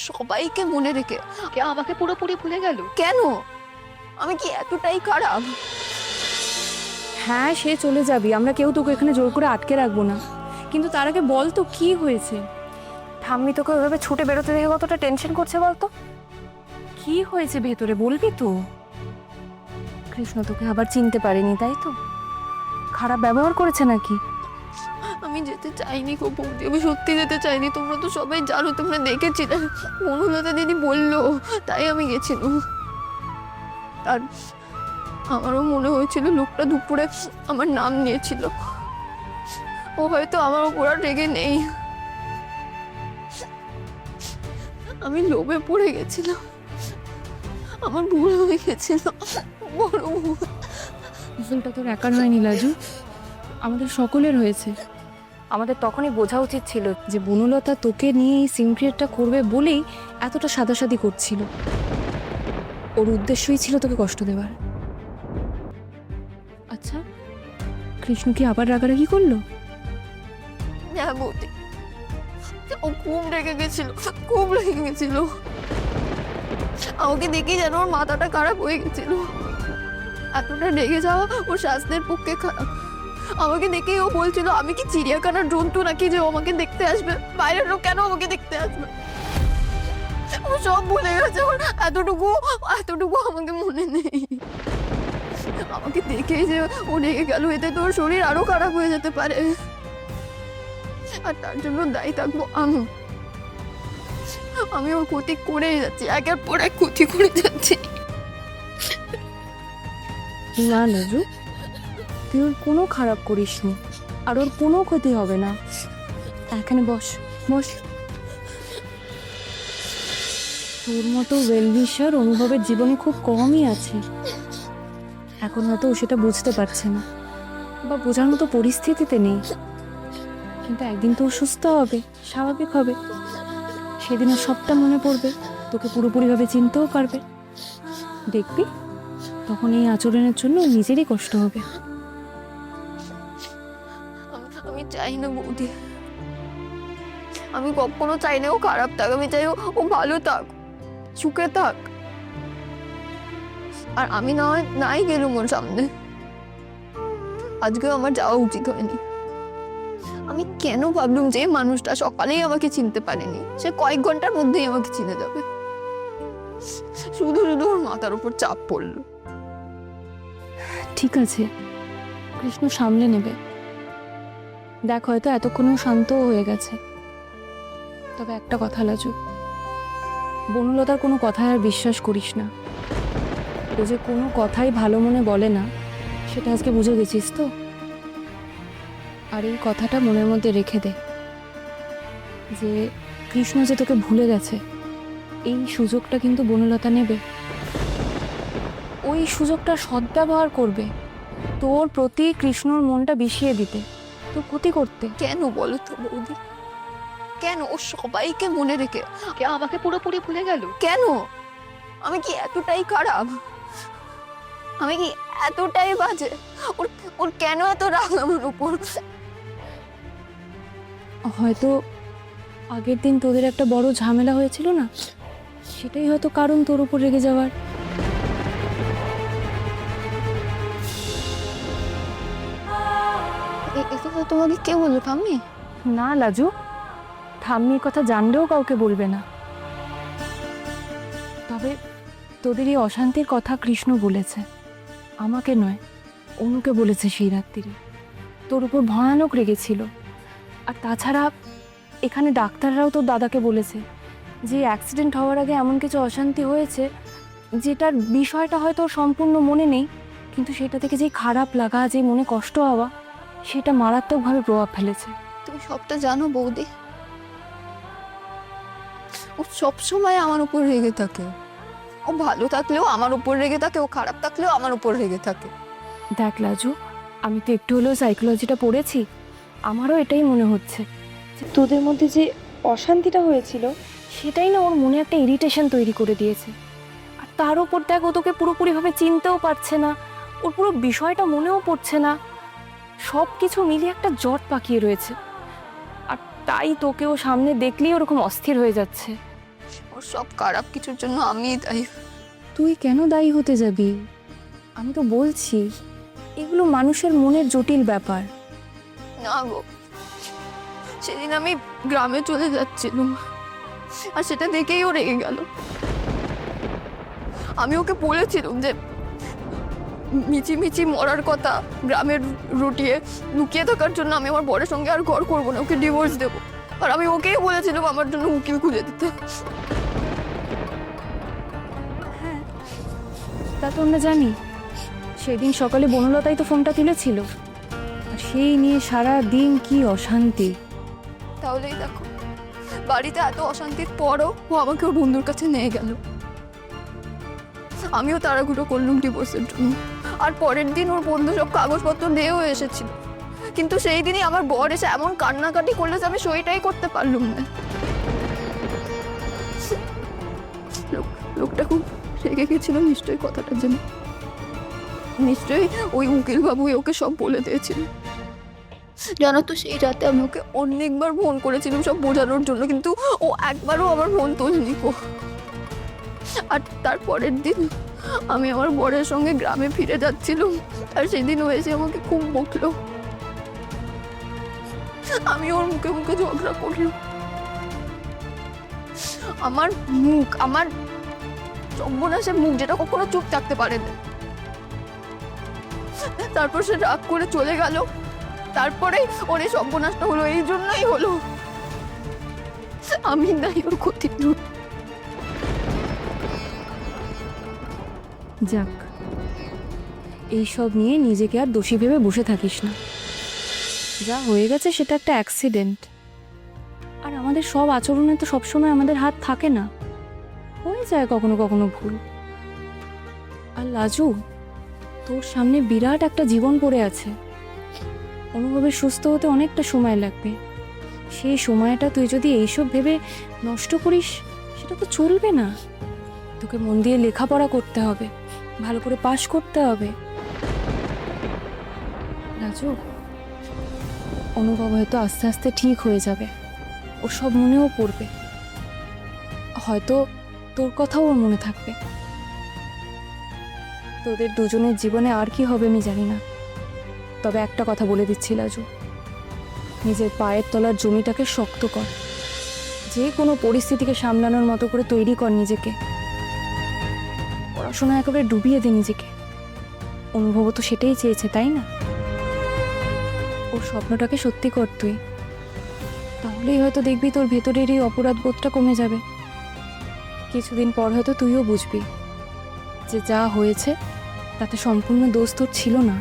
সবাইকে মনে রেখে আমাকে পুরোপুরি ভুলে গেল কেন? আমি কি এতটাই খারাপ? হ্যাঁ, সে চলে যাবি, আমরা কেউ তোকে এখানে জোর করে আটকে রাখবো না। কিন্তু তার আগে বল তো কি হয়েছে? ঠাম্মি তোকে ওইভাবে ছুটে বেরোতে দেখে কতটা টেনশন করছে বলতো। কি হয়েছে ভেতরে বলবি তো? কৃষ্ণ তোকে আবার চিনতে পারেনি তাই তো? খারাপ ব্যবহার করেছে নাকি? আমি যেতে চাইনি গো বৌদি, আমি সত্যি যেতে চাইনি। তোমরা তো সবাই জানো, তোমরা দেখেছিলে, মনুলতা দিদি বললো, তাই আমি গেছিলাম। আর আমারও মনে হয়েছিল লোকটা দুপুরে আমার নাম নিয়েছিল, ও হয়তো আমার উপর আর রেগে নেই। আমি লোভে পড়ে গেছিলাম, আমার ভুল হয়ে গেছিল, বড় ভুল। ভুলটা তোর একার হয়নি লাজু, আমাদের সকলের হয়েছে। আমাদের তখনই বোঝা উচিত ছিল। যে বনলতা তোকে নিয়ে এই সিম ক্রিয়েটটা করবে বলেই এতটা সাদাসাদি করছিল। ওর উদ্দেশ্যই ছিল তোকে কষ্ট দেওয়ার। আচ্ছা, কৃষ্ণ কি আবার রাগারাগি করলো? হ্যাঁ বৌদি, ও খুব রেগে গেছিল, খুব রেগে গেছিল। আমাকে দেখে যেন ওর মাথাটা খারাপ হয়ে গেছিল। এতটা রেগে যাওয়া ওর স্বাস্থ্যের পক্ষে খারাপ। আমাকে দেখেই ও বলছিল আমি কি চিড়িয়াখানার জন্তু নাকি যে ও আমাকে দেখতে আসবে, বাইরের লোক কেন আমাকে দেখতে আসবে। ও সব ভুলে গেছে, ওর এতটুকু এতটুকু আমাকে মনে নেই। আমাকে দেখেই যে ও রেগে গেল, এতে তোর শরীর আরো খারাপ হয়ে যেতে পারে, আর তার জন্য দায়ী থাকবো আমি। আমি ওর ক্ষতি করেই যাচ্ছি, একের পর এক ক্ষতি করে যাচ্ছি। না লাজু, তুই ওর কোনো খারাপ করিসনি, আর ওর কোনো ক্ষতি হবে না। এখানে বস বস। তোর মতো ওয়েলউইশার অনুভবের জীবনে খুব কমই আছে। এখন হয়তো ও সেটা বুঝতে পারছে না, বা বোঝার মতো পরিস্থিতিতে নেই, কিন্তু একদিন তো ও সুস্থ হবে, স্বাভাবিক হবে। সেদিন ওর সবটা মনে পড়বে, তোকে পুরোপুরিভাবে চিনতেও পারবে। দেখবি তখন এই আচরণের জন্য ওর নিজেরই কষ্ট হবে। আমি চাই না বৌদি, আমি কখনো চাই না ও খারাপ থাক। আমি চাই ও ভালো থাক, সুখে থাক। আর আমি নাই গেলুম ওর সামনে, আজকে আমার যাওয়া উচিত হয়নি। আমি কেন ভাবলুম যে মানুষটা সকালেই আমাকে চিনতে পারেনি, সে কয়েক ঘন্টার মধ্যেই আমাকে চিনে যাবে। শুধু শুধু ওর মাথার উপর চাপ পড়লো। ঠিক আছে, কৃষ্ণ সামলে নেবে। দেখ হয়তো এতক্ষণও শান্ত হয়ে গেছে। তবে একটা কথা লাজু, বনলতার কোনো কথায় আর বিশ্বাস করিস না। ও যে কোনো কথাই ভালো মনে বলে না, সেটা আজকে বুঝে গেছিস তো। আর এই কথাটা মনের মধ্যে রেখে দে যে কৃষ্ণ যে তোকে ভুলে গেছে, এই সুযোগটা কিন্তু বনলতা নেবে। ওই সুযোগটা সদ্ব্যবহার করবে তোর প্রতি কৃষ্ণর মনটা বিষিয়ে দিতে, তোর ক্ষতি করতে। কেন বলো তো বৌদি, কেন ও সবাইকে মনে রেখে আমাকে পুরোপুরি ভুলে গেল কেন? আমি কি এতটাই খারাপ? আমি কি এতটাই বাজে? ওর ওর কেন এত রাগ আমার উপর? হয়তো আগের দিন তোদের একটা বড় ঝামেলা হয়েছিল না, সেটাই হয়তো কারণ তোর উপর রেগে যাওয়ার। এটা তোমাকে কে বললো ঠাম্মি? না লাজু, ঠাম্মির কথা জানলেও কাউকে বলবে না। তবে তোদের এই অশান্তির কথা কৃষ্ণ বলেছে, আমাকে নয়, অনুকে বলেছে সেই রাত্রিরে। তোর উপর ভয়ানক রেগেছিল। আর তাছাড়া এখানে ডাক্তাররাও তোর দাদাকে বলেছে যে অ্যাক্সিডেন্ট হওয়ার আগে এমন কিছু অশান্তি হয়েছে যেটার বিষয়টা হয়তো ওর সম্পূর্ণ মনে নেই, কিন্তু সেটা থেকে যেই খারাপ লাগা, যে মনে কষ্ট হওয়া, সেটা মারাত্মকভাবে প্রভাব ফেলেছে। তুমি সবটা জানো বৌদি, ও সবসময় আমার উপর রেগে থাকে। ও ভালো থাকলেও আমার উপর রেগে থাকে, ও খারাপ থাকলেও আমার উপর রেগে থাকে। দেখ লাজু, আমি তো একটু হলেও সাইকোলজিটা পড়েছি, আমারও এটাই মনে হচ্ছে যে তোদের মধ্যে যে অশান্তিটা হয়েছিল সেটাই না ওর মনে একটা ইরিটেশন তৈরি করে দিয়েছে। আর তার উপর দেখ ও তোকে পুরোপুরিভাবে চিনতেও পারছে না, ওর পুরো বিষয়টা মনেও পড়ছে না, সব কিছু মিলিয়ে একটা জট পাকিয়ে রয়েছে। আর তাই তোকে ও সামনে দেখলেই ওরকম অস্থির হয়ে যাচ্ছে। ওর সব খারাপ কিছুর জন্য আমিই দায়ী। তুই কেন দায়ী হতে যাবি? আমি তো বলছি এগুলো মানুষের মনের জটিল ব্যাপার। না গো, সেদিন আমি গ্রামে চলে যাচ্ছিলাম আর সেটা দেখেই ও রেগে গেল। আমি ওকে বলেছিলাম যে মিচিমিচি মরার কথা, গ্রামের রুটিয়ে লুকিয়ে থাকার জন্য আমি আমার বরের সঙ্গে আর ঘর করবো না, ওকে ডিভোর্স দেবো। আর আমি ওকেই বলেছিলাম আমার জন্য উকিল খুঁজে দিতে। তা তো আমরা জানি। সেদিন সকালে বনলতাই তো ফোনটা তুলেছিল, আর সেই নিয়ে সারা দিন কি অশান্তি। তাহলেই দেখো, বাড়িতে এত অশান্তির পরও ও আমাকে ওর বন্ধুর কাছে নিয়ে গেল। আমিও তাড়াহুড়ো করলাম ডিভোর্সের জন্য। আর পরের দিন ওর বন্ধু সব কাগজপত্র নিয়েও এসেছিল, কিন্তু সেই দিনই আমার বর এসে এমন কান্নাকাটি করলে যে আমি সইটাই করতে পারলুম না। লোকটা খুব রেগে গেছিল নিশ্চয়ই কথাটার জন্য। নিশ্চয়ই ওই উকিল বাবুই ওকে সব বলে দিয়েছিল। জানো তো, সেই রাতে আমি ওকে অনেকবার ফোন করেছিলাম সব বোঝানোর জন্য, কিন্তু ও একবারও আমার ফোন তোলেনি গো। আর তার পরের দিন আমি আমার বরের সঙ্গে গ্রামে ফিরে যাচ্ছিলাম, আর সেদিন ও এসে আমাকে খুব বকলো। আমি ওর মুখে মুখে ঝগড়া করলাম। আমার মুখ, আমার সর্বনাশের মুখ, যেটা কখনো চুপ থাকতে পারে না। তারপর সে রাগ করে চলে গেল। তারপরে ওর এই সর্বনাশটা হলো, এই জন্যই হলো। আমি নাই ওর ক্ষতি। যাক, এইসব নিয়ে নিজেকে আর দোষী ভেবে বসে থাকিস না। যা হয়ে গেছে সেটা একটা অ্যাক্সিডেন্ট। আর আমাদের সব আচরণে তো সবসময় আমাদের হাত থাকে না, হয়ে যায় কখনো কখনো ভুল। আর লাজু, তোর সামনে বিরাট একটা জীবন পড়ে আছে। অনুভবের সুস্থ হতে অনেকটা সময় লাগবে। সেই সময়টা তুই যদি এইসব ভেবে নষ্ট করিস, সেটা তো চলবে না। তোকে মন দিয়ে লেখাপড়া করতে হবে, ভালো করে পাশ করতে হবে। রাজু, অনুভব হয়তো আস্তে আস্তে ঠিক হয়ে যাবে, ওর সব মনেও পড়বে। হয়তো তোর কথাও ওর মনে থাকবে। তোদের দুজনের জীবনে আর কি হবে আমি জানি না, তবে একটা কথা বলে দিচ্ছি রাজু, নিজের পায়ের তলার জমিটাকে শক্ত কর। যে কোনো পরিস্থিতিকে সামলানোর মতো করে তৈরি কর নিজেকে। পড়াশোনা একেবারে ডুবিয়ে দে নিজেকে। অনুভব তো সেটাই চেয়েছে, তাই না? ওর স্বপ্নটাকে সত্যি কর তুই, তাহলেই হয়তো দেখবি তোর ভেতরের এই অপরাধ বোধটা কমে যাবে। কিছুদিন পর হয়তো তুইও বুঝবি যে যা হয়েছে তাতে সম্পূর্ণ দোষ তোর ছিল না।